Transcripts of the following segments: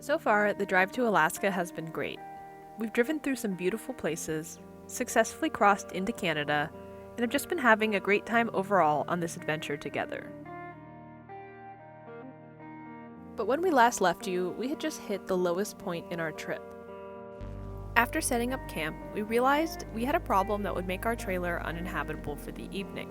So far, the drive to Alaska has been great. We've driven through some beautiful places, successfully crossed into Canada, and have just been having a great time overall on this adventure together. But when we last left you, we had just hit the lowest point in our trip. After setting up camp, we realized we had a problem that would make our trailer uninhabitable for the evening.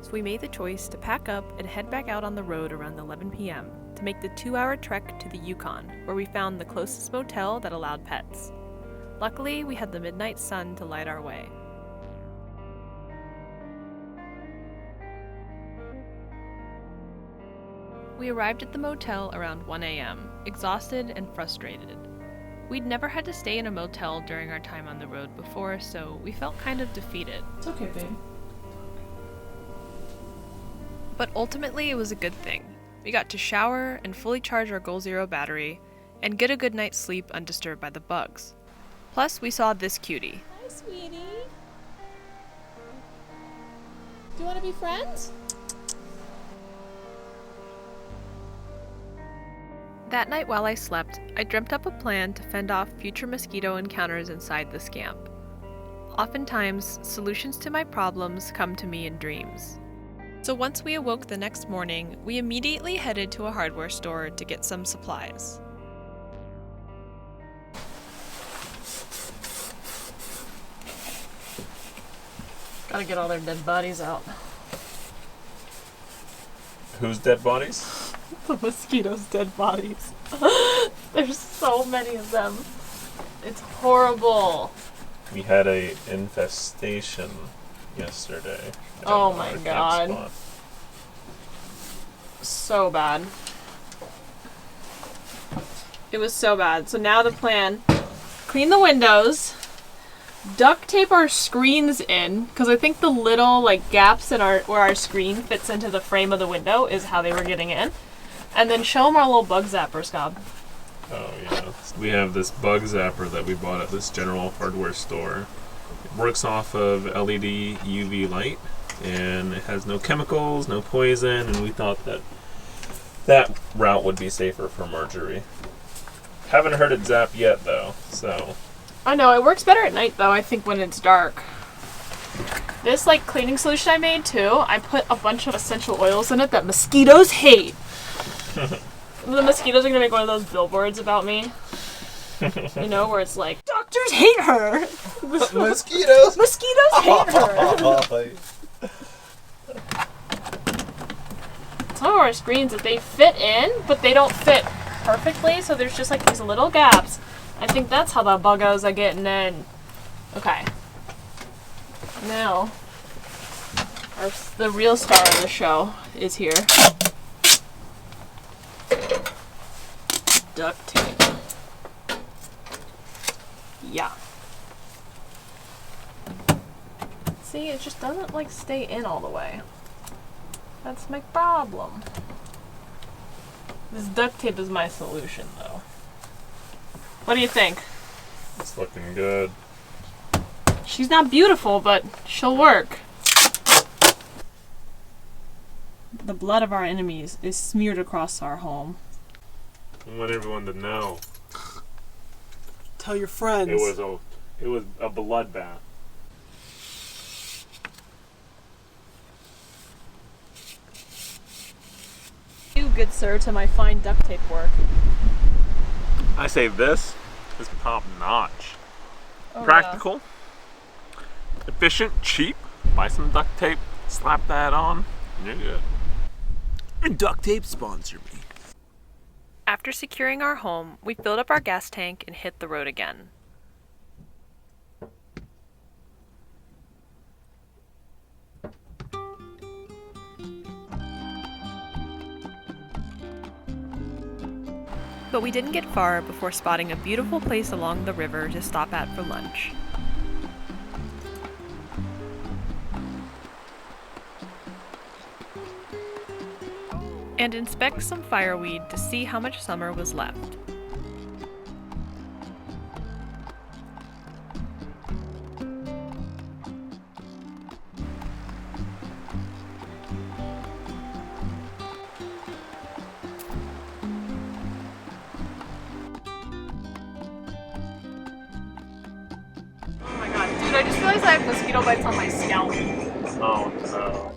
So we made the choice to pack up and head back out on the road around 11 p.m. to make the 2-hour trek to the Yukon, where we found the closest motel that allowed pets. Luckily, we had the midnight sun to light our way. We arrived at the motel around 1 a.m., exhausted and frustrated. We'd never had to stay in a motel during our time on the road before, so we felt kind of defeated. It's okay, babe. But ultimately, it was a good thing. We got to shower and fully charge our Goal Zero battery, and get a good night's sleep undisturbed by the bugs. Plus, we saw this cutie. Hi, sweetie. Do you want to be friends? That night while I slept, I dreamt up a plan to fend off future mosquito encounters inside the Scamp. Oftentimes, solutions to my problems come to me in dreams. So once we awoke the next morning, we immediately headed to a hardware store to get some supplies. Gotta get all their dead bodies out. Whose dead bodies? The mosquitoes' dead bodies. There's so many of them. It's horrible. We had a infestation yesterday. Oh at my our camp God. spot. So bad. It was so bad. So now the plan, clean the windows, duct tape our screens in, because I think the little gaps in where our screen fits into the frame of the window is how they were getting in. And then show them our little bug zapper, Scamp. Oh yeah. We have this bug zapper that we bought at this general hardware store. It works off of LED UV light, and it has no chemicals, no poison, and we thought that route would be safer for Marjorie. Haven't heard it zap yet though, so. I know, it works better at night though, I think, when it's dark. This cleaning solution I made too, I put a bunch of essential oils in it that mosquitoes hate. The mosquitoes are gonna make one of those billboards about me. You know, where it's like, doctors hate her! Mosquitoes! Mosquitoes hate her! Some of our screens, they fit in, but they don't fit perfectly, so there's just these little gaps. I think that's how the buggos are getting in. Okay. Now, the real star of the show is here. Duct tape. Yeah. See, it just doesn't stay in all the way. That's my problem. This duct tape is my solution, though. What do you think? It's looking good. She's not beautiful, but she'll work. The blood of our enemies is smeared across our home. I want everyone to know. Tell your friends. It was a bloodbath. You, good sir, to my fine duct tape work. I say this is top notch. Oh, Practical, efficient, cheap. Buy some duct tape, slap that on, and you're good. Duct tape sponsor me. After securing our home, we filled up our gas tank and hit the road again. But we didn't get far before spotting a beautiful place along the river to stop at for lunch. And inspect some fireweed to see how much summer was left. realized I have mosquito bites on my scalp. Oh no.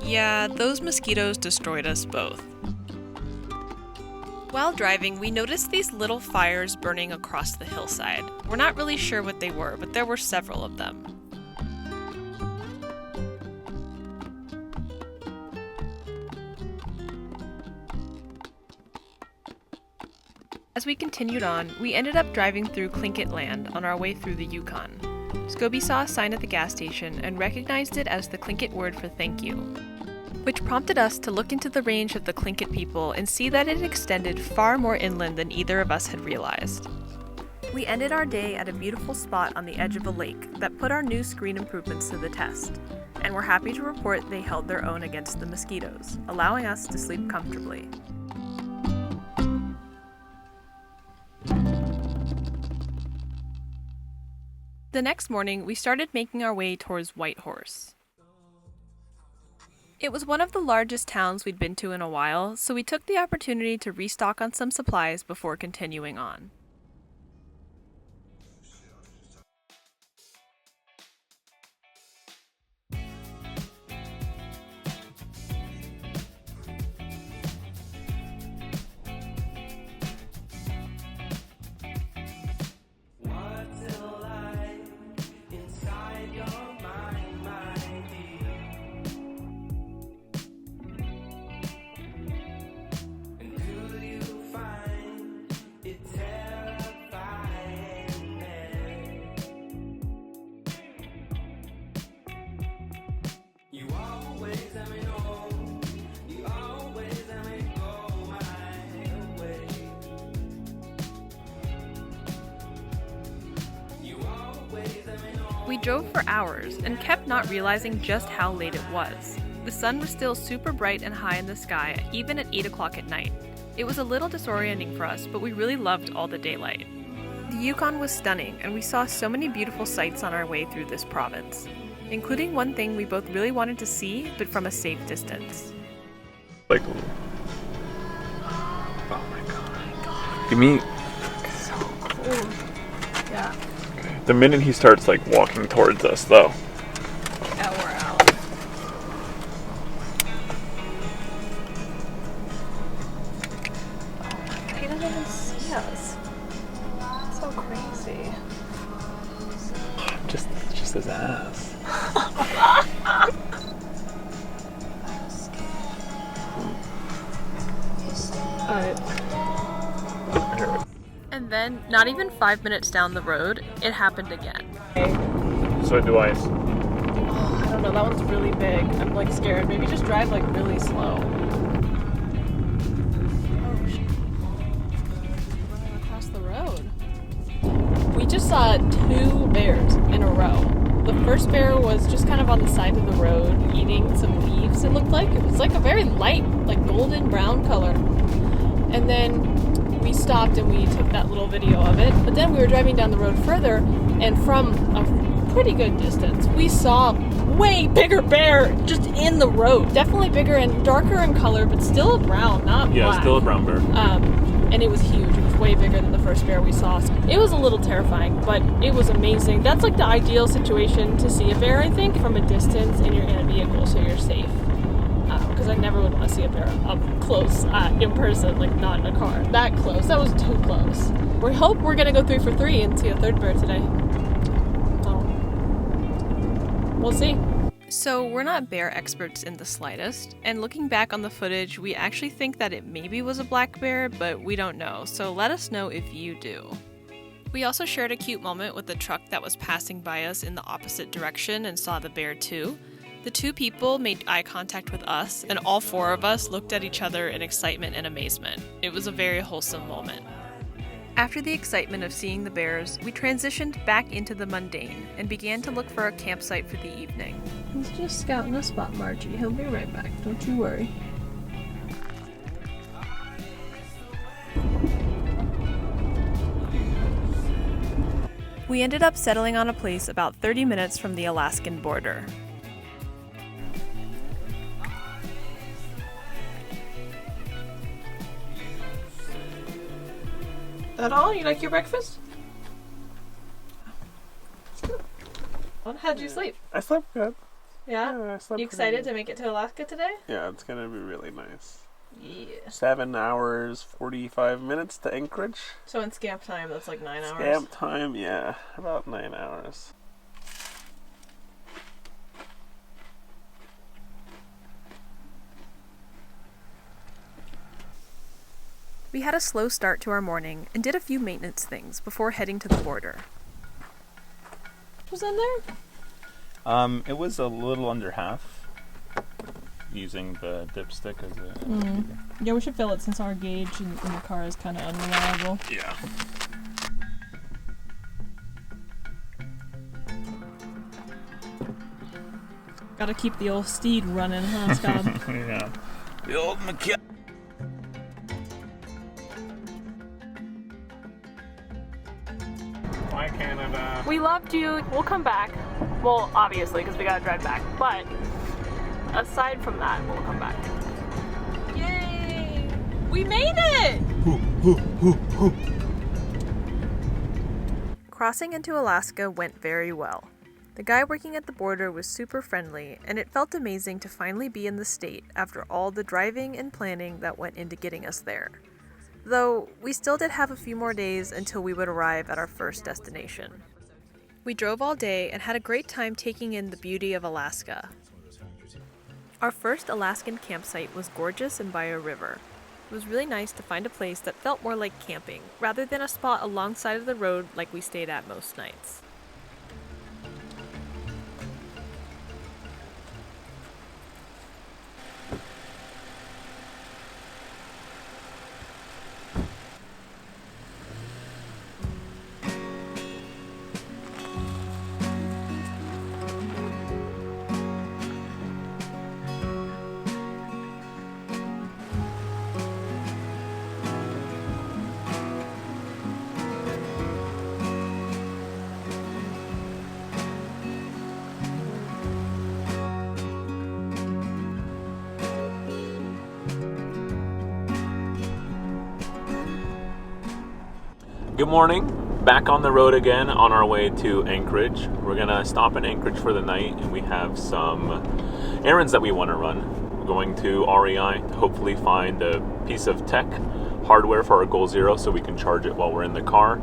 Yeah, those mosquitoes destroyed us both. While driving, we noticed these little fires burning across the hillside. We're not really sure what they were, but there were several of them. As we continued on, we ended up driving through Tlingit Land on our way through the Yukon. Scobie saw a sign at the gas station and recognized it as the Tlingit word for thank you, which prompted us to look into the range of the Tlingit people and see that it extended far more inland than either of us had realized. We ended our day at a beautiful spot on the edge of a lake that put our new screen improvements to the test, and we're happy to report they held their own against the mosquitoes, allowing us to sleep comfortably. The next morning, we started making our way towards Whitehorse. It was one of the largest towns we'd been to in a while, so we took the opportunity to restock on some supplies before continuing on. We drove for hours and kept not realizing just how late it was. The sun was still super bright and high in the sky, even at 8 o'clock at night. It was a little disorienting for us, but we really loved all the daylight. The Yukon was stunning, and we saw so many beautiful sights on our way through this province, including one thing we both really wanted to see, but from a safe distance. Like, oh my god. Give me. So cool. Yeah. The minute he starts like walking towards us, though. Yeah, we're out. He doesn't even see us. So crazy. Just his ass. Alright. And then, not even 5 minutes down the road, it happened again. So do I. Oh, I don't know, that one's really big. I'm like scared. Maybe just drive like really slow. Oh shit. Running across the road. We just saw 2 bears in a row. The first bear was just kind of on the side of the road eating some leaves, it looked like. It was like a very light, like golden brown color. And then we stopped and we took that little video of it. But then we were driving down the road further, and from a pretty good distance, we saw way bigger bear just in the road. Definitely bigger and darker in color, but still a brown, not black. Yeah, still a brown bear. And it was huge. It was way bigger than the first bear we saw. So it was a little terrifying, but it was amazing. That's like the ideal situation to see a bear, I think, from a distance, and you're in a vehicle, so you're safe. Because I never would want to see a bear up close in person, like not in a car. That close. That was too close. We hope we're going to go 3 for 3 and see a third bear today. So, we'll see. So we're not bear experts in the slightest, and looking back on the footage, we actually think that it maybe was a black bear, but we don't know, so let us know if you do. We also shared a cute moment with the truck that was passing by us in the opposite direction and saw the bear too. The 2 people made eye contact with us, and all 4 of us looked at each other in excitement and amazement. It was a very wholesome moment. After the excitement of seeing the bears, we transitioned back into the mundane and began to look for a campsite for the evening. He's just scouting a spot, Margie. He'll be right back. Don't you worry. We ended up settling on a place about 30 minutes from the Alaskan border. That all? You like your breakfast? How'd you sleep? I slept good. Yeah? Yeah, I slept You pretty excited good. to make it to Alaska today? Yeah, it's gonna be really nice. Yeah. 7 hours, 45 minutes to Anchorage. So in Scamp time, that's like 9 hours. Scamp time, yeah, about 9 hours. We had a slow start to our morning and did a few maintenance things before heading to the border. Was in there? It was a little under half. Using the dipstick as a... Yeah, we should fill it since our gauge in the car is kind of unreliable. Yeah. Gotta keep the old steed running, huh, Scott? Yeah. The old McKill. Bye, Canada. We loved you. We'll come back. Well, obviously, because we gotta drive back. But aside from that, we'll come back. Yay! We made it! Crossing into Alaska went very well. The guy working at the border was super friendly, and it felt amazing to finally be in the state after all the driving and planning that went into getting us there. Though, we still did have a few more days until we would arrive at our first destination. We drove all day and had a great time taking in the beauty of Alaska. Our first Alaskan campsite was gorgeous and by a river. It was really nice to find a place that felt more like camping, rather than a spot alongside of the road like we stayed at most nights. Good morning. Back on the road again on our way to Anchorage. We're gonna stop in Anchorage for the night, and we have some errands that we want to run. We're going to REI to hopefully find a piece of tech hardware for our Goal Zero so we can charge it while we're in the car.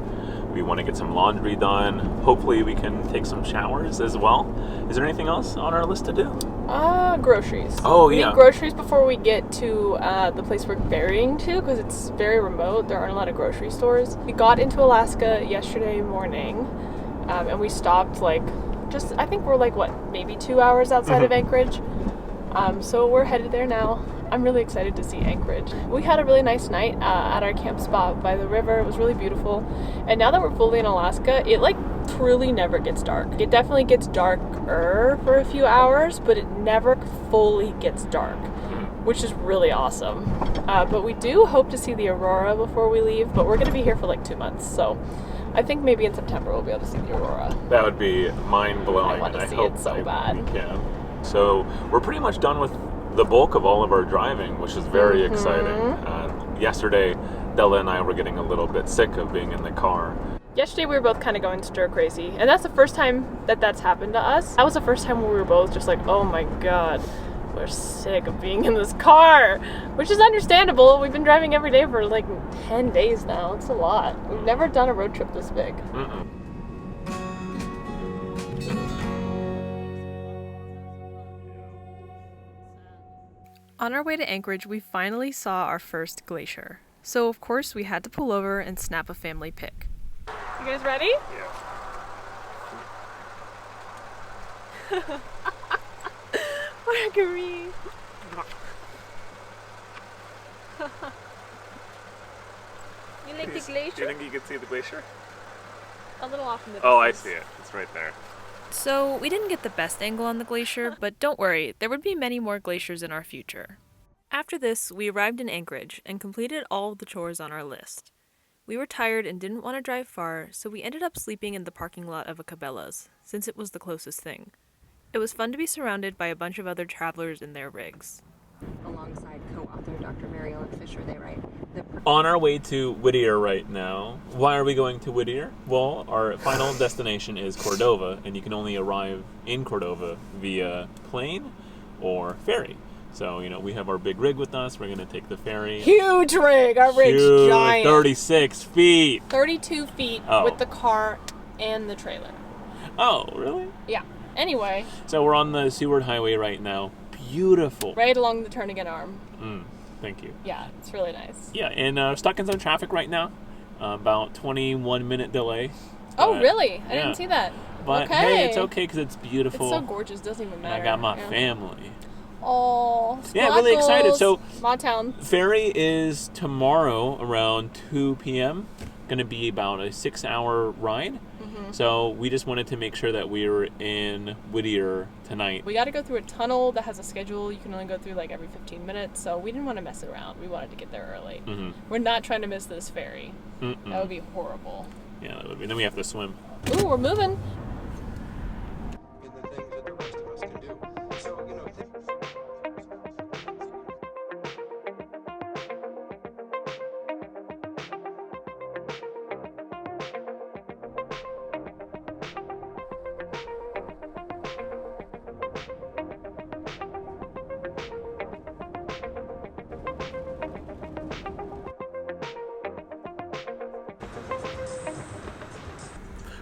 We want to get some laundry done. Hopefully we can take some showers as well. Is there anything else on our list to do? Groceries. Oh, We yeah. need groceries before we get to the place we're ferrying to, because it's very remote. There aren't a lot of grocery stores. We got into Alaska yesterday morning, and we stopped I think we're maybe 2 hours outside of Anchorage. So we're headed there now. I'm really excited to see Anchorage. We had a really nice night at our camp spot by the river. It was really beautiful. And now that we're fully in Alaska, it truly never gets dark. It definitely gets darker for a few hours, but it never fully gets dark, which is really awesome. But we do hope to see the aurora before we leave, but we're going to be here for 2 months. So I think maybe in September we'll be able to see the aurora. That would be mind-blowing. I want to and see hope it so bad. we can. So we're pretty much done with the bulk of all of our driving, which is very exciting. Yesterday, Della and I were getting a little bit sick of being in the car. Yesterday we were both kind of going stir crazy, and that's the first time that's happened to us. That was the first time where we were both just oh my god, we're sick of being in this car, which is understandable. We've been driving every day for 10 days now. It's a lot. We've never done a road trip this big. On our way to Anchorage, we finally saw our first glacier. So of course we had to pull over and snap a family pic. You guys ready? Yeah. Marguerite. You like the Do you glacier? think you could see the glacier? A little off in the Oh, I distance. see it. It's right there. So we didn't get the best angle on the glacier, but don't worry, there would be many more glaciers in our future. After this, we arrived in Anchorage and completed all of the chores on our list. We were tired and didn't want to drive far, so we ended up sleeping in the parking lot of a Cabela's, since it was the closest thing. It was fun to be surrounded by a bunch of other travelers in their rigs. Alongside author Dr. Mary Ellen Fisher, they write On our way to Whittier right now. Why are we going to Whittier? Well, our final destination is Cordova, and you can only arrive in Cordova via plane or ferry. So, we have our big rig with us. We're going to take the ferry. Huge rig. Our rig's Huge, giant. 36 feet. 32 feet with the car and the trailer. Oh, really? Yeah. Anyway. So we're on the Seward Highway right now. Beautiful. Right along the Turnagain Arm. Thank you. Yeah, it's really nice. Yeah, and stuck in some traffic right now. About 21-minute delay. Oh, really? I didn't see that. But hey, it's okay because it's beautiful. It's so gorgeous. Doesn't even matter. And I got my family. Oh, yeah, really excited. So, Motown. Ferry is tomorrow around 2 p.m. Going to be about a 6-hour ride. So we just wanted to make sure that we were in Whittier tonight. We got to go through a tunnel that has a schedule. You can only go through like every 15 minutes. So we didn't want to mess around. We wanted to get there early. We're not trying to miss this ferry. That would be horrible. Yeah, that would be. Then we have to swim. Ooh, we're moving.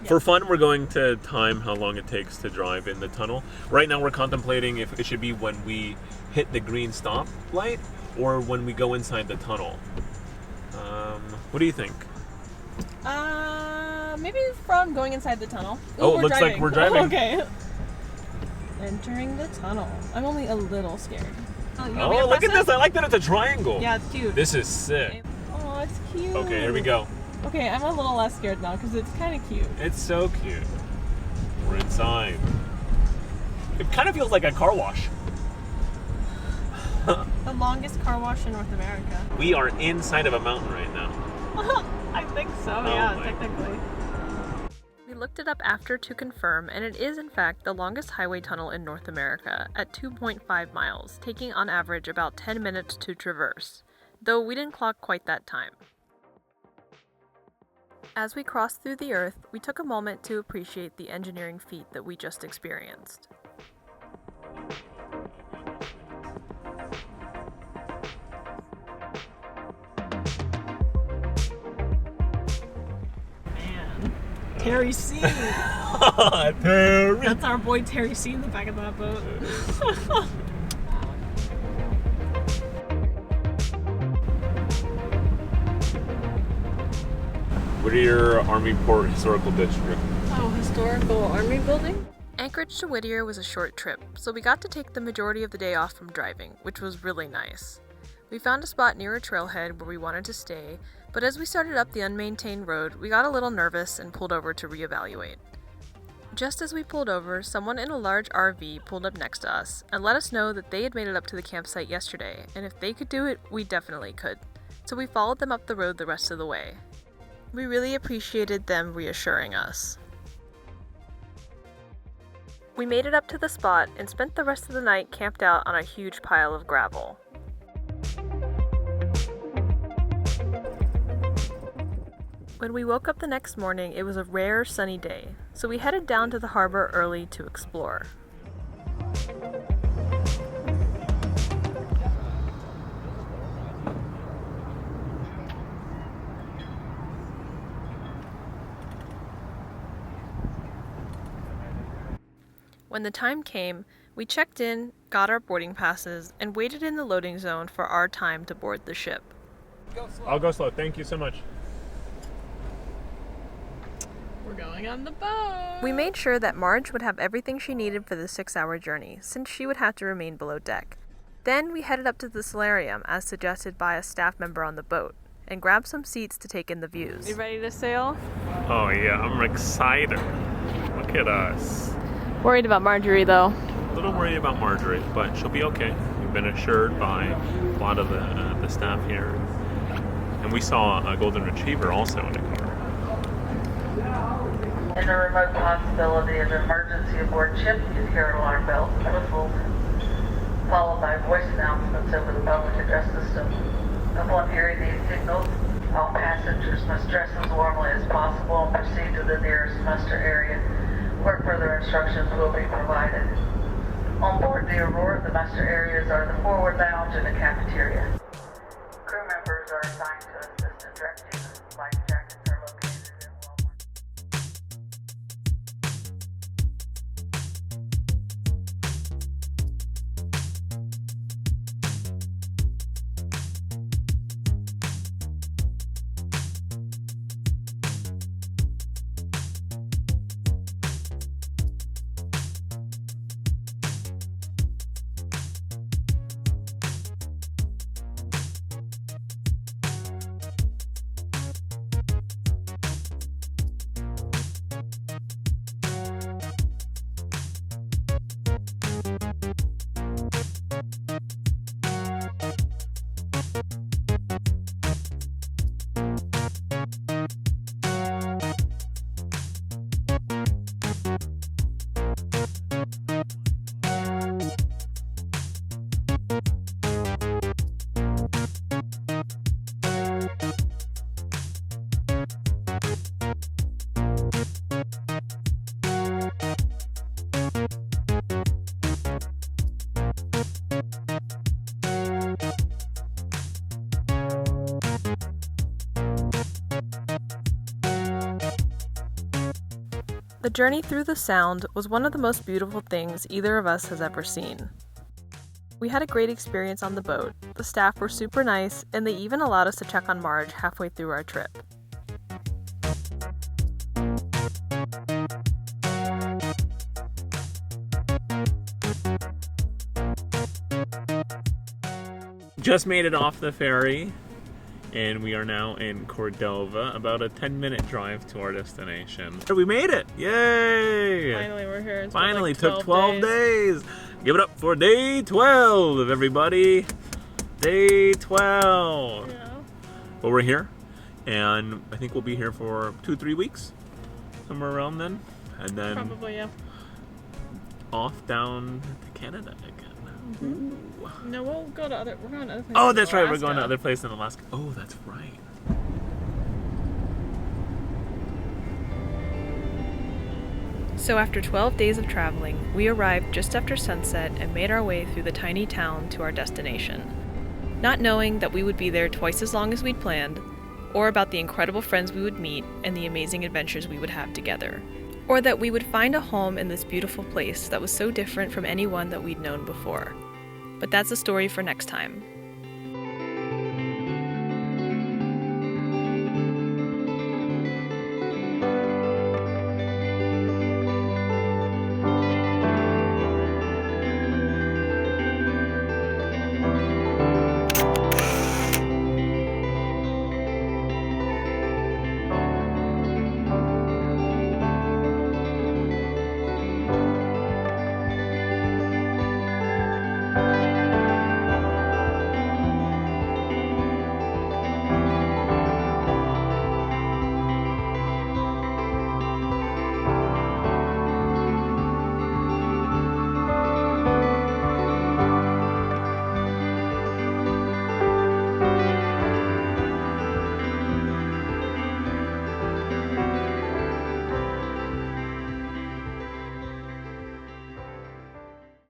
For fun, we're going to time how long it takes to drive in the tunnel. Right now, we're contemplating if it should be when we hit the green stop light or when we go inside the tunnel. What do you think? Maybe from going inside the tunnel. Ooh, it looks like we're driving. Okay. Entering the tunnel. I'm only a little scared. Oh, look at this. I like that it's a triangle. Yeah, it's cute. This is sick. Oh, it's cute. Okay, here we go. Okay, I'm a little less scared now because it's kind of cute. It's so cute. We're inside. It kind of feels like a car wash. The longest car wash in North America. We are inside of a mountain right now. I think so, technically. We looked it up after to confirm, and it is in fact the longest highway tunnel in North America at 2.5 miles, taking on average about 10 minutes to traverse, though we didn't clock quite that time. As we crossed through the earth, we took a moment to appreciate the engineering feat that we just experienced. Man. Terry C. Terry. That's our boy Terry C in the back of that boat. Whittier Army Port Historical District. Oh, historical army building? Anchorage to Whittier was a short trip, so we got to take the majority of the day off from driving, which was really nice. We found a spot near a trailhead where we wanted to stay, but as we started up the unmaintained road, we got a little nervous and pulled over to reevaluate. Just as we pulled over, someone in a large RV pulled up next to us and let us know that they had made it up to the campsite yesterday, and if they could do it, we definitely could. So we followed them up the road the rest of the way. We really appreciated them reassuring us. We made it up to the spot and spent the rest of the night camped out on a huge pile of gravel. When we woke up the next morning, it was a rare sunny day, so we headed down to the harbor early to explore. When the time came, we checked in, got our boarding passes, and waited in the loading zone for our time to board the ship. I'll go slow. Thank you so much. We're going on the boat. We made sure that Marge would have everything she needed for the 6-hour journey, since she would have to remain below deck. Then we headed up to the solarium, as suggested by a staff member on the boat, and grabbed some seats to take in the views. You ready to sail? Oh yeah, I'm excited. Look at us. Worried about Marjorie, though. A little worried about Marjorie, but she'll be okay. We've been assured by a lot of the staff here. And we saw a golden retriever also in the car. In the remote possibility of emergency aboard ship, use your alarm bell. Whistle. followed by voice announcements over the public address system. Upon hearing these signals, all passengers must dress as warmly as possible and proceed to the nearest muster area, where further instructions will be provided. On board the Aurora, the muster areas are the forward lounge and the cafeteria. Crew members are assigned to assist in directing. Life jackets are located in Walmart. The journey through the Sound was one of the most beautiful things either of us has ever seen. We had a great experience on the boat, the staff were super nice, and they even allowed us to check on Marge halfway through our trip. Just made it off the ferry, and we are now in Cordova, about a 10-minute drive to our destination. We made it! Yay! Finally, we're here. It's been Finally, like took 12 days. Give it up for day 12, everybody. Day 12. Yeah. But we're here, and I think we'll be here for 2-3 weeks, somewhere around then. And then Probably, yeah. off down to Canada again. Ooh. No, we're going to other places. Oh, that's in right. We're going to Alaska. other places in Alaska. Oh, that's right. So after 12 days of traveling, we arrived just after sunset and made our way through the tiny town to our destination. Not knowing that we would be there twice as long as we'd planned, or about the incredible friends we would meet and the amazing adventures we would have together, or that we would find a home in this beautiful place that was so different from any one that we'd known before. But that's a story for next time.